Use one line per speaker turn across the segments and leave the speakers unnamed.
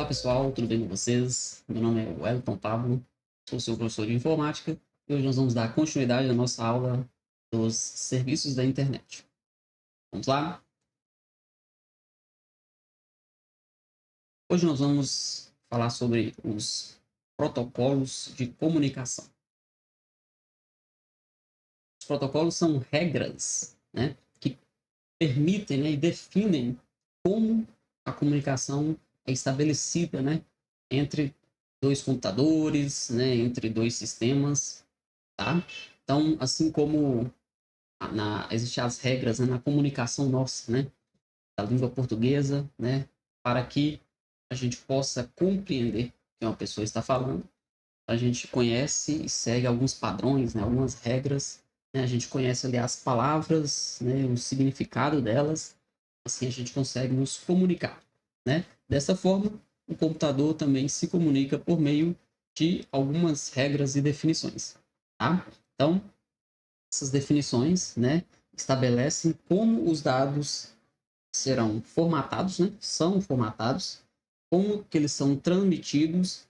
Olá pessoal, tudo bem com vocês? Meu nome é Wellington Pablo, sou seu professor de informática e hoje nós vamos dar continuidade à nossa aula dos serviços da internet. Vamos lá? Hoje nós vamos falar sobre os protocolos de comunicação. Os protocolos são regras, né, que permitem, né, e definem como a comunicação é estabelecida, né, entre dois computadores, né, entre dois sistemas, tá? Então, assim como existem as regras, né, na comunicação nossa, né, da língua portuguesa, né, para que a gente possa compreender o que uma pessoa está falando, a gente conhece e segue alguns padrões, né, algumas regras, né, a gente conhece ali as palavras, né, o significado delas, assim a gente consegue nos comunicar, né? Dessa forma, o computador também se comunica por meio de algumas regras e definições, tá? Então, essas definições, né, estabelecem como os dados serão formatados, né, são formatados, como que eles são transmitidos,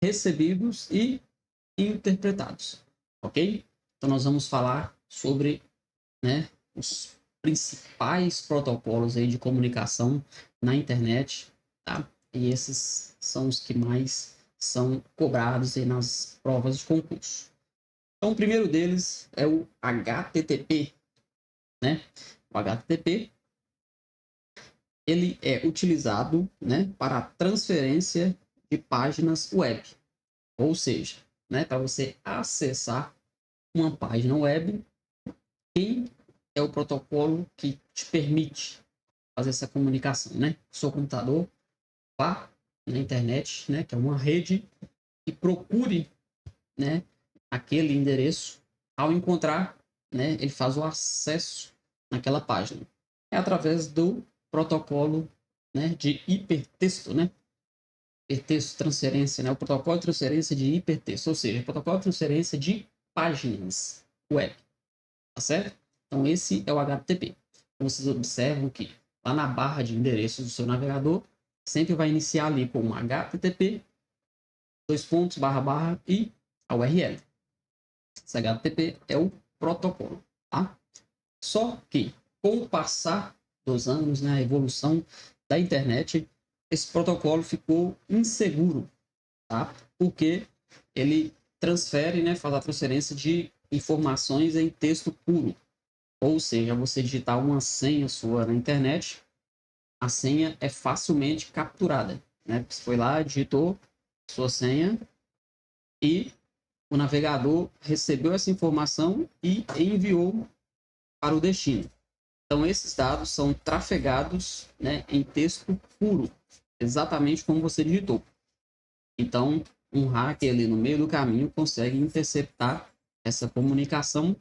recebidos e interpretados, ok? Então nós vamos falar sobre, né, os principais protocolos aí de comunicação na internet, tá? E esses são os que mais são cobrados aí nas provas de concurso. Então o primeiro deles é o HTTP, né? O HTTP ele é utilizado, né, para a transferência de páginas web, ou seja, né, para você acessar uma página web, quem é o protocolo que te permite fazer essa comunicação, né? Seu computador vá na internet, né, que é uma rede, e procure, né, aquele endereço. Ao encontrar, né, ele faz o acesso naquela página. É através do protocolo, né, de hipertexto, né? Hipertexto transferência, né? O protocolo de transferência de hipertexto, ou seja, o protocolo de transferência de páginas web, tá certo? Então esse é o HTTP. Então, vocês observam que lá na barra de endereços do seu navegador sempre vai iniciar ali com HTTP, dois pontos, barra, barra e a URL. Esse HTTP é o protocolo, tá? Só que, com o passar dos anos, né, a evolução da internet, esse protocolo ficou inseguro, tá? Porque ele transfere, né, faz a transferência de informações em texto puro. Ou seja, você digitar uma senha sua na internet, a senha é facilmente capturada, né? Você foi lá, digitou sua senha e o navegador recebeu essa informação e enviou para o destino. Então, esses dados são trafegados, né, em texto puro, exatamente como você digitou. Então, um hacker ali no meio do caminho consegue interceptar essa comunicação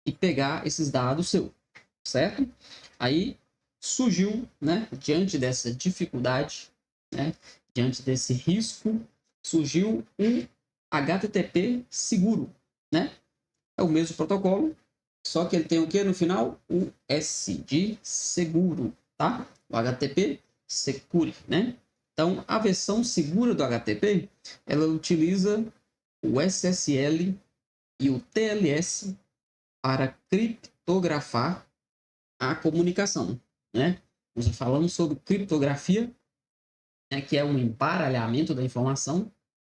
e pegar esses dados seu, certo? Aí surgiu, né, diante dessa dificuldade, né, diante desse risco, surgiu um HTTP seguro, né? É o mesmo protocolo, só que ele tem o que no final? O S de seguro, tá? O HTTP Secure, né? Então, a versão segura do HTTP, ela utiliza o SSL e o TLS para criptografar a comunicação, né? Nós falamos sobre criptografia, né, que é um embaralhamento da informação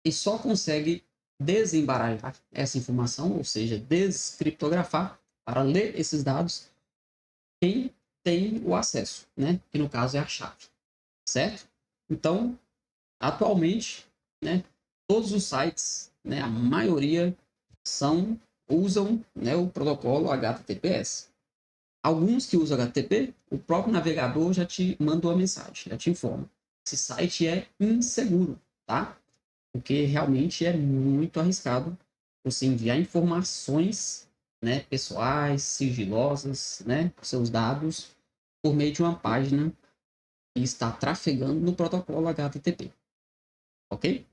e só consegue desembaralhar essa informação, ou seja, descriptografar para ler esses dados quem tem o acesso, né? Que no caso é a chave, certo? Então, atualmente, né, todos os sites, né, a maioria usam, né, o protocolo HTTPS. Alguns que usam HTTP, o próprio navegador já te mandou a mensagem, já te informa. Esse site é inseguro, tá? Porque realmente é muito arriscado você enviar informações, né, pessoais, sigilosas, né, seus dados, por meio de uma página que está trafegando no protocolo HTTP, ok?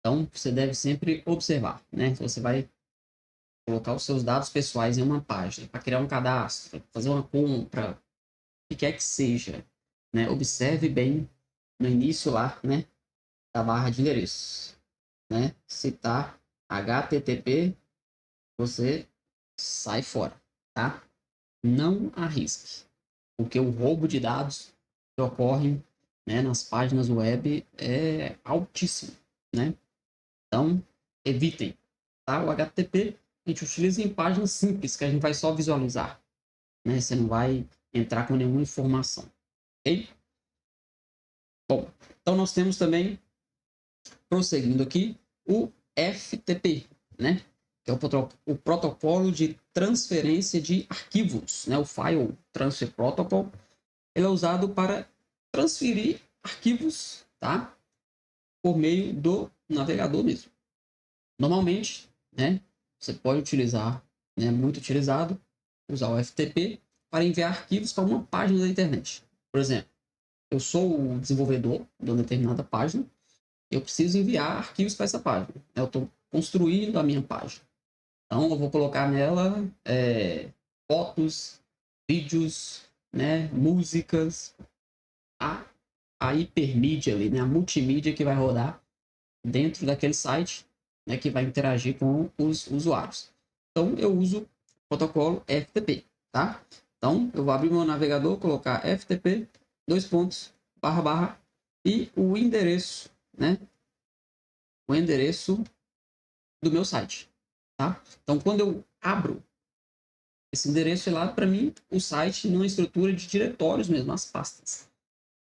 Então, você deve sempre observar, né? Você vai colocar os seus dados pessoais em uma página, para criar um cadastro, fazer uma compra, o que quer que seja, né? Observe bem no início lá, né, da barra de endereços, né? Se tá HTTP, você sai fora, tá? Não arrisque, porque o roubo de dados que ocorre, né, nas páginas web é altíssimo, né? Então, evitem, tá? O HTTP a gente utiliza em páginas simples, que a gente vai só visualizar, né? Você não vai entrar com nenhuma informação, ok? Bom, então nós temos também, prosseguindo aqui, o FTP, né? Que é o protocolo de transferência de arquivos, né? O File Transfer Protocol. Ele é usado para transferir arquivos, tá? Por meio do navegador mesmo. Normalmente, né? Você pode utilizar, né? Muito utilizado, usar o FTP para enviar arquivos para uma página da internet. Por exemplo, eu sou o desenvolvedor de uma determinada página, eu preciso enviar arquivos para essa página. Eu estou construindo a minha página. Então, eu vou colocar nela fotos, vídeos, né, músicas, a, a hipermídia ali, né, a multimídia que vai rodar dentro daquele site, né, que vai interagir com os usuários. Então, eu uso o protocolo FTP, tá? Então, eu vou abrir meu navegador, colocar FTP, dois pontos, barra, barra, e o endereço, né? O endereço do meu site, tá? Então, quando eu abro esse endereço lá, para mim, o site numa estrutura de diretórios mesmo, as pastas.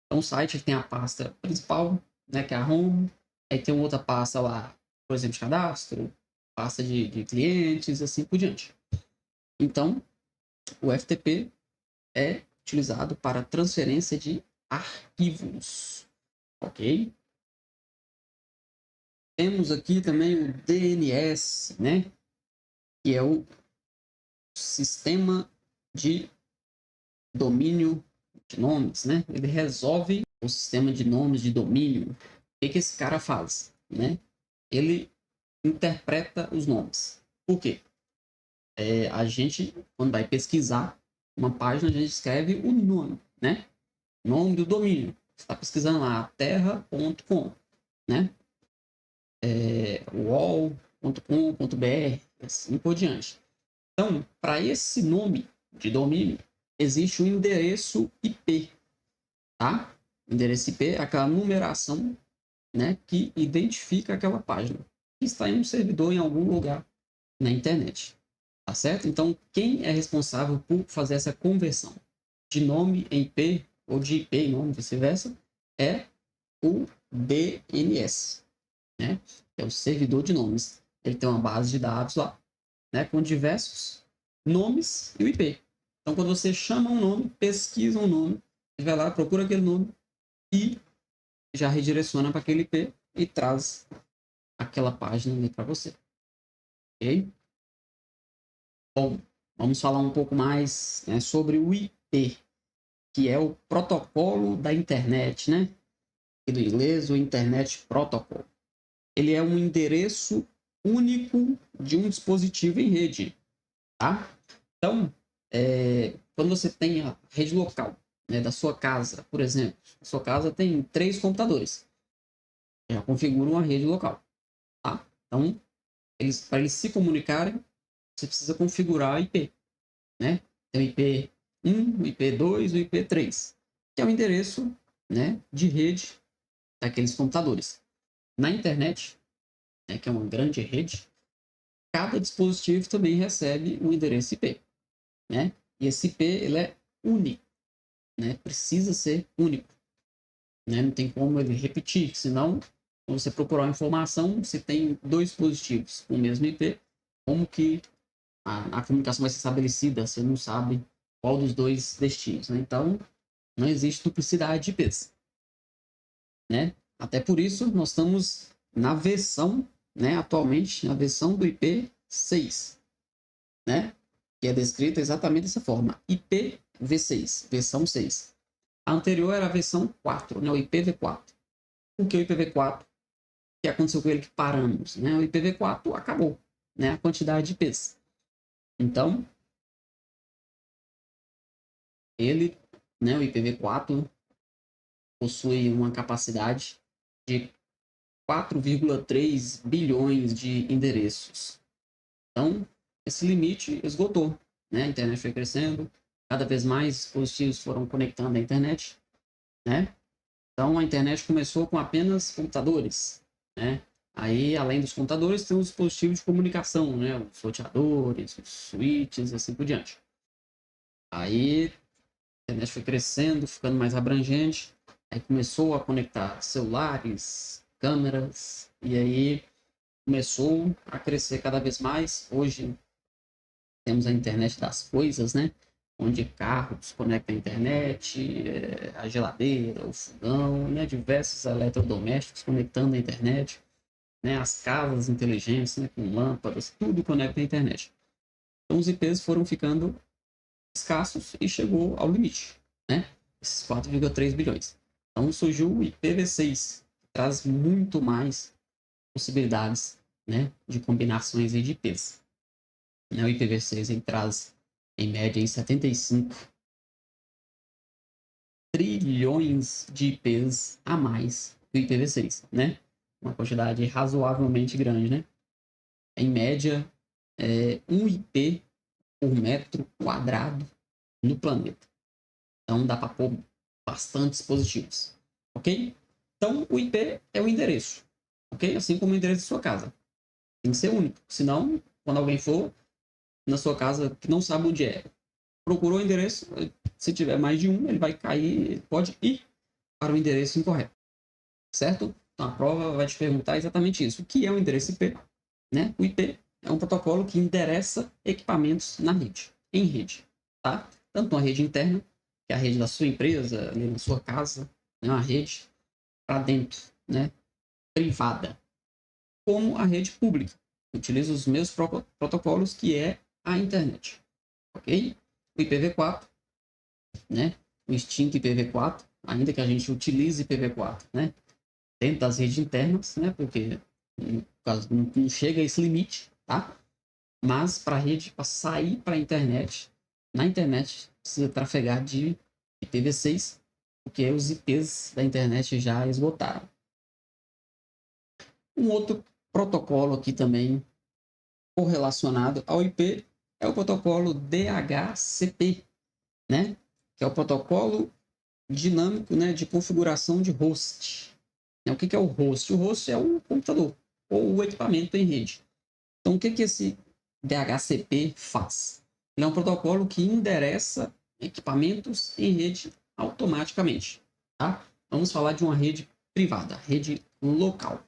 Então, o site tem a pasta principal, né, que é a home, aí tem outra pasta lá, por exemplo, de cadastro, pasta de clientes, assim por diante. Então, o FTP é utilizado para transferência de arquivos, ok? Temos aqui também o DNS, né, que é o sistema de domínio de nomes, né? Ele resolve o sistema de nomes de domínio. O que esse cara faz, né? Ele interpreta os nomes. Por quê? A gente, quando vai pesquisar uma página, a gente escreve o nome, né? Nome do domínio. Você está pesquisando lá, terra.com, né? wall.com.br, assim por diante. Então, para esse nome de domínio, existe um endereço IP, tá? O endereço IP é aquela numeração, né, que identifica aquela página que está em um servidor em algum lugar na internet, tá certo? Então, quem é responsável por fazer essa conversão de nome em IP ou de IP em nome, vice-versa, é o DNS, né? É o servidor de nomes. Ele tem uma base de dados lá, né, com diversos nomes e o IP. Então, quando você chama um nome, pesquisa um nome, vai lá, procura aquele nome e já redireciona para aquele IP e traz aquela página ali para você. Ok? Bom, vamos falar um pouco mais, né, sobre o IP, que é o protocolo da internet, né? E do inglês, o Internet Protocol. Ele é um endereço único de um dispositivo em rede, tá? Então, quando você tem a rede local, né, da sua casa, por exemplo, a sua casa tem 3 computadores, já configura uma rede local, tá? Então, para eles se comunicarem, você precisa configurar a IP, né? Tem o IP1, o IP2, o IP3, que é o endereço, né, de rede daqueles computadores. Na internet, né, que é uma grande rede, cada dispositivo também recebe um endereço IP, né? E esse IP ele é único, né? Precisa ser único, né? Não tem como ele repetir, senão, quando você procurar uma informação, se tem 2 dispositivos com o mesmo IP, como que a comunicação vai ser estabelecida? Você não sabe qual dos 2 destinos, né? Então, não existe duplicidade de IPs, né? Até por isso, nós estamos na versão, né, atualmente, na versão do IP6, né? Que é descrita exatamente dessa forma, IPv6, versão 6. A anterior era a versão 4, né, o IPv4. O que é o IPv4? O que aconteceu com ele que paramos? Né? O IPv4 acabou, né, a quantidade de IPs. Então, ele, né, o IPv4, possui uma capacidade de 4,3 bilhões de endereços. Então, esse limite esgotou, né? A internet foi crescendo, cada vez mais dispositivos foram conectando à internet, né? Então, a internet começou com apenas computadores, né? Aí, além dos computadores, tem os dispositivos de comunicação, né? Os roteadores, os switches e assim por diante. Aí, a internet foi crescendo, ficando mais abrangente. Aí começou a conectar celulares, câmeras, e aí começou a crescer cada vez mais. Hoje temos a internet das coisas, né? Onde carros conectam a internet, a geladeira, o fogão, né? Diversos eletrodomésticos conectando a internet, né? As casas inteligentes, né? Com lâmpadas, tudo conecta a internet. Então os IPs foram ficando escassos e chegou ao limite, né? Esses 4,3 bilhões. Então surgiu o IPv6, que traz muito mais possibilidades, né? De combinações de IPs. O IPv6 ele traz, em média, 75 trilhões de IPs a mais que o IPv6, né? Uma quantidade razoavelmente grande, né? Em média, um IP por metro quadrado no planeta. Então, dá para pôr bastantes dispositivos, ok? Então, o IP é o endereço, ok? Assim como o endereço de sua casa. Tem que ser único, senão, quando alguém for na sua casa que não sabe onde é, procurou o endereço, se tiver mais de um, ele vai cair, pode ir para o endereço incorreto, certo? Então a prova vai te perguntar exatamente isso. O que é o endereço IP? Né? O IP é um protocolo que endereça equipamentos na rede, em rede, tá? Tanto uma rede interna, que é a rede da sua empresa, ali na sua casa, né? Uma rede para dentro, né? Privada, como a rede pública. Utiliza os mesmos protocolos que é a internet, ok? O IPv4, né? O extinto IPv4, ainda que a gente utilize IPv4, né? Dentro das redes internas, né? Porque no caso não chega a esse limite, tá? Mas para a rede, para sair para a internet, na internet precisa trafegar de IPv6, porque os IPs da internet já esgotaram. Um outro protocolo aqui também correlacionado ao IP é o protocolo DHCP, né? Que é o protocolo dinâmico, né, de configuração de host. O que é o host? O host é o computador ou o equipamento em rede. Então, o que esse DHCP faz? Ele é um protocolo que endereça equipamentos em rede automaticamente. Tá? Vamos falar de uma rede privada, rede local.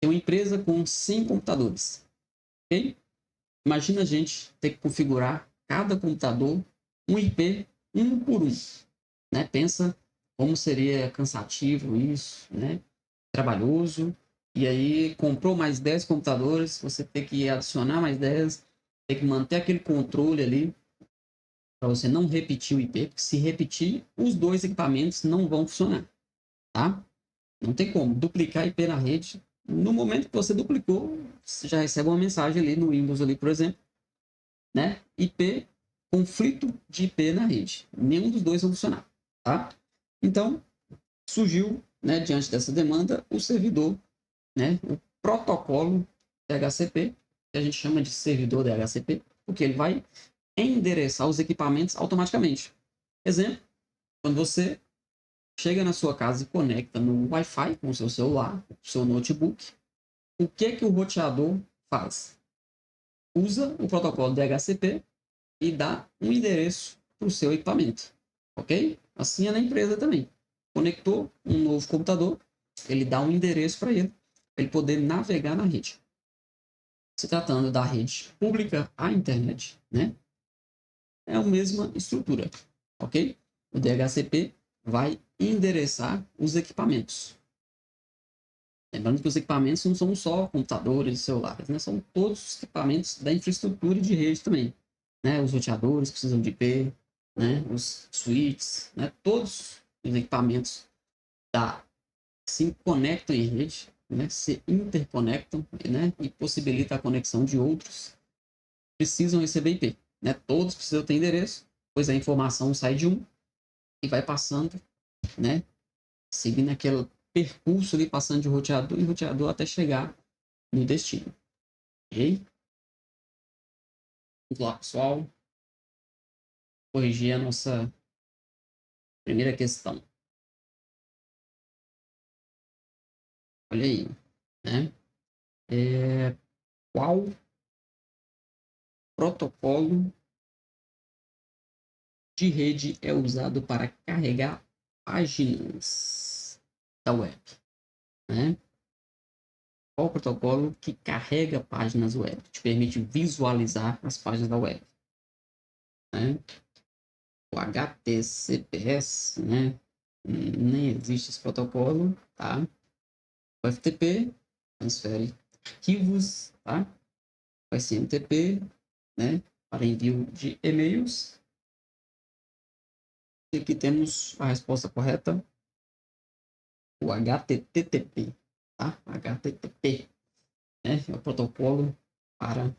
Tem uma empresa com 100 computadores. Okay? Imagina a gente ter que configurar cada computador um IP um por um. Né? Pensa como seria cansativo isso, né? Trabalhoso. E aí comprou mais 10 computadores, você tem que adicionar mais 10, tem que manter aquele controle ali para você não repetir o IP, porque se repetir, os dois equipamentos não vão funcionar, tá? Não tem como duplicar IP na rede. No momento que você duplicou, você já recebe uma mensagem ali no Windows ali, por exemplo, né? IP, conflito de IP na rede. Nenhum dos dois vai funcionar, tá? Então, surgiu, né, diante dessa demanda, o servidor, né, o protocolo DHCP, que a gente chama de servidor DHCP, porque ele vai endereçar os equipamentos automaticamente. Exemplo, quando você chega na sua casa e conecta no Wi-Fi com o seu celular, seu notebook, o que o roteador faz? Usa o protocolo DHCP e dá um endereço para o seu equipamento, ok? Assim é na empresa também. Conectou um novo computador, ele dá um endereço para ele poder navegar na rede. Se tratando da rede pública, a internet, né? É a mesma estrutura, ok? O DHCP vai endereçar os equipamentos. Lembrando que os equipamentos não são só computadores e celulares, né? São todos os equipamentos da infraestrutura de rede também, né? Os roteadores precisam de IP, né? Os switches, né? Todos os equipamentos da se conectam em rede, né? Se interconectam, né? E possibilita a conexão de outros, precisam receber IP, né? Todos precisam ter endereço, pois a informação sai de um e vai passando, né? seguindo aquele percurso ali, passando de roteador em roteador até chegar no destino. Ok? Vamos lá, pessoal. Corrigir a nossa primeira questão. Olha aí, né? Qual protocolo de rede é usado para carregar páginas da web, né? Qual protocolo que carrega páginas web, te permite visualizar as páginas da web, né? O HTTPS, né? Nem existe esse protocolo, tá? O FTP transfere arquivos, tá? O SMTP, né? Para envio de e-mails. E aqui temos a resposta correta, o HTTP, tá? HTTP, né? É o protocolo para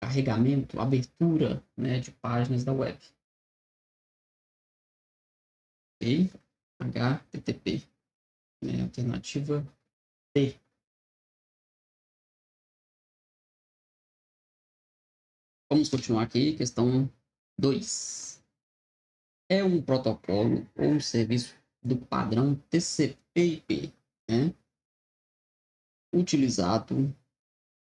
carregamento, abertura, né, de páginas da web. Ok? HTTP, né? Alternativa D. Vamos continuar aqui, questão 2. É um protocolo ou um serviço do padrão TCP/IP, né? Utilizado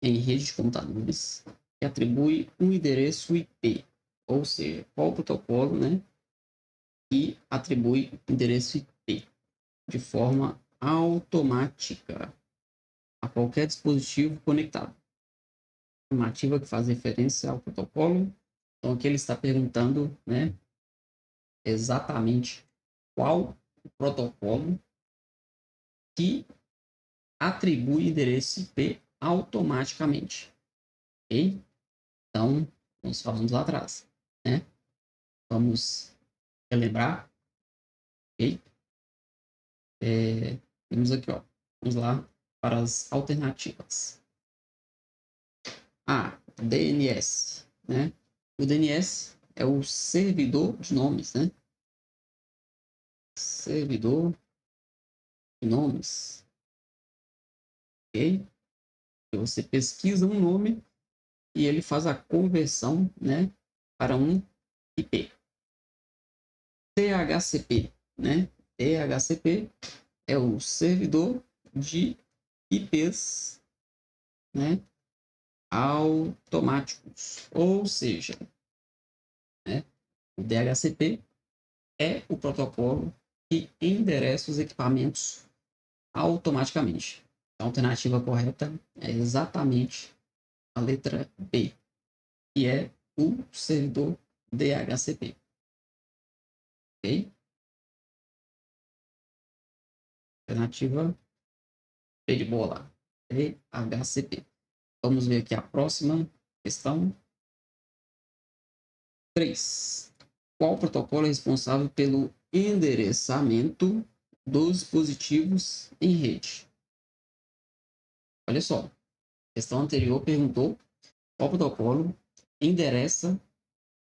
em rede de computadores que atribui um endereço IP, ou seja, qual o protocolo, né, que atribui endereço IP de forma automática a qualquer dispositivo conectado. Afirmativa que faz referência ao protocolo. Então aqui ele está perguntando, né, exatamente qual o protocolo que atribui endereço IP automaticamente. Ok? Então, nós falamos lá atrás, né? Vamos relembrar, ok? Temos aqui, ó. Vamos lá para as alternativas. A, DNS, né? O DNS é o servidor de nomes, né? Servidor de nomes, ok? Você pesquisa um nome e ele faz a conversão, né, para um IP. DHCP, né? DHCP é o servidor de IPs, né, automáticos, ou seja, né, o DHCP é o protocolo que endereça os equipamentos automaticamente. A alternativa correta é exatamente a letra B, que é o servidor DHCP. Ok? Alternativa B de bola, DHCP. Vamos ver aqui a próxima questão. 3. Qual protocolo é responsável pelo endereçamento dos dispositivos em rede? Olha só, a questão anterior perguntou qual protocolo endereça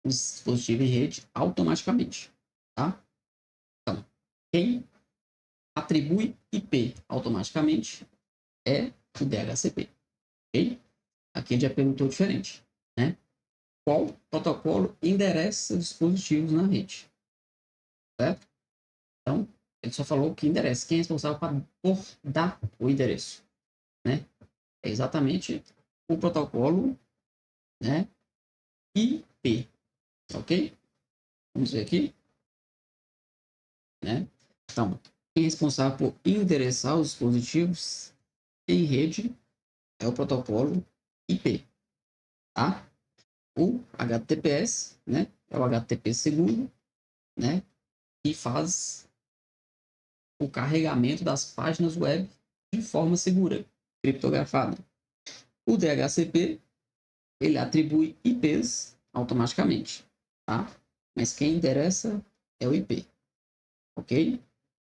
os dispositivos em rede automaticamente, tá? Então, quem atribui IP automaticamente é o DHCP, ok? Aqui ele já perguntou diferente, né? Qual protocolo endereça os dispositivos na rede, certo? Então, ele só falou que endereça. Quem é responsável por dar o endereço, né? É exatamente o protocolo, né? IP, ok? Vamos ver aqui, né? Então, quem é responsável por endereçar os dispositivos em rede é o protocolo IP, tá? O HTTPS, né? É o HTTP seguro, né? Que faz o carregamento das páginas web de forma segura, criptografada. O DHCP, ele atribui IPs automaticamente, tá? Mas quem endereça é o IP, ok?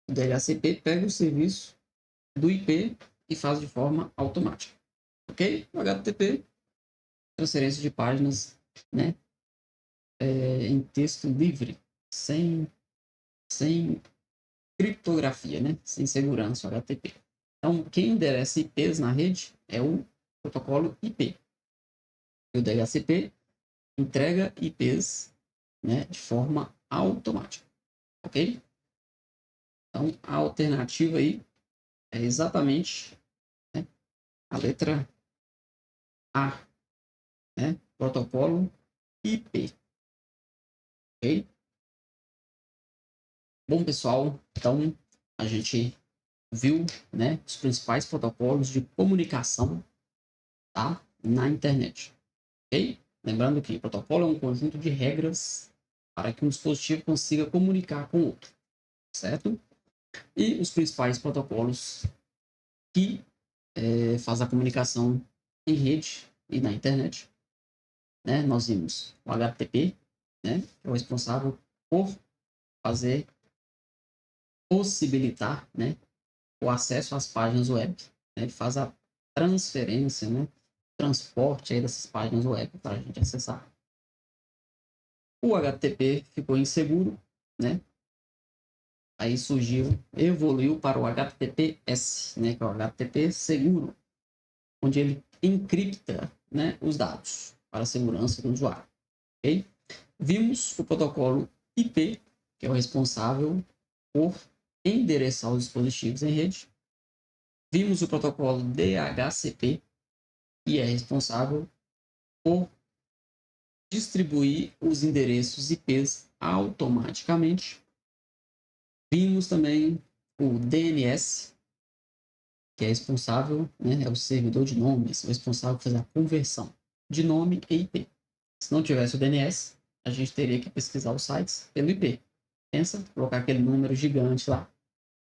O DHCP pega o serviço do IP e faz de forma automática, ok? O HTTP, transferência de páginas, né? Em texto livre, sem criptografia, né? Sem segurança, o HTTP. Então, quem endereça IPs na rede é o protocolo IP. E o DHCP entrega IPs, né, de forma automática, ok? Então, a alternativa aí é exatamente, né, a letra A, né? Protocolo IP, ok? Bom, pessoal, então a gente viu, né, os principais protocolos de comunicação, tá, na internet, ok? Lembrando que o protocolo é um conjunto de regras para que um dispositivo consiga comunicar com o outro, certo? E os principais protocolos que faz a comunicação em rede e na internet, né? Nós vimos o HTTP, né? Que é o responsável por fazer, possibilitar, né? O acesso às páginas web, né? Ele faz a transferência, né? Transporte aí dessas páginas web para a gente acessar. O HTTP ficou inseguro, né? Aí surgiu, evoluiu para o HTTPS, né? Que é o HTTP seguro, onde ele encripta, né, os dados para a segurança do usuário. Okay? Vimos o protocolo IP, que é o responsável por endereçar os dispositivos em rede. Vimos o protocolo DHCP, que é responsável por distribuir os endereços IPs automaticamente. Vimos também o DNS, que é responsável, né, é o servidor de nomes, o responsável por fazer a conversão de nome e IP. Se não tivesse o DNS, a gente teria que pesquisar os sites pelo IP. Pensa, colocar aquele número gigante lá.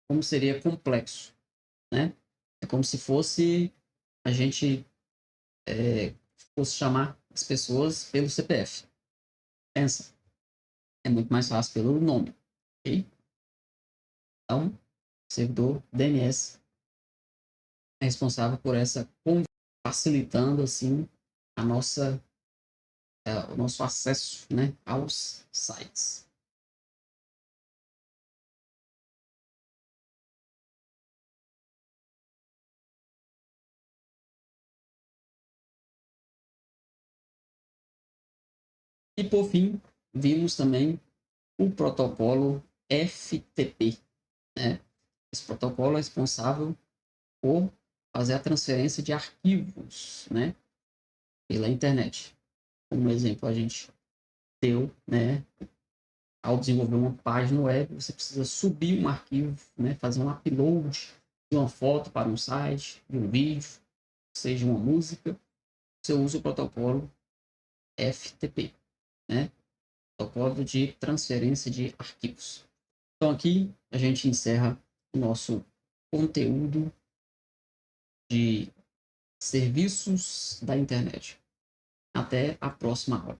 Como seria complexo, né? É como se fosse a gente fosse chamar as pessoas pelo CPF. Pensa, é muito mais fácil pelo nome, ok? Então, o servidor DNS é responsável por essa facilitando assim a nossa o nosso acesso, né, aos sites. E por fim, vimos também o protocolo FTP, né? Esse protocolo é responsável por fazer a transferência de arquivos, né, pela internet. Como exemplo, a gente deu, né, ao desenvolver uma página web, você precisa subir um arquivo, né, fazer um upload de uma foto para um site, de um vídeo, seja uma música, você usa o protocolo FTP, né? Protocolo de transferência de arquivos. Então aqui a gente encerra o nosso conteúdo de serviços da internet. Até a próxima aula.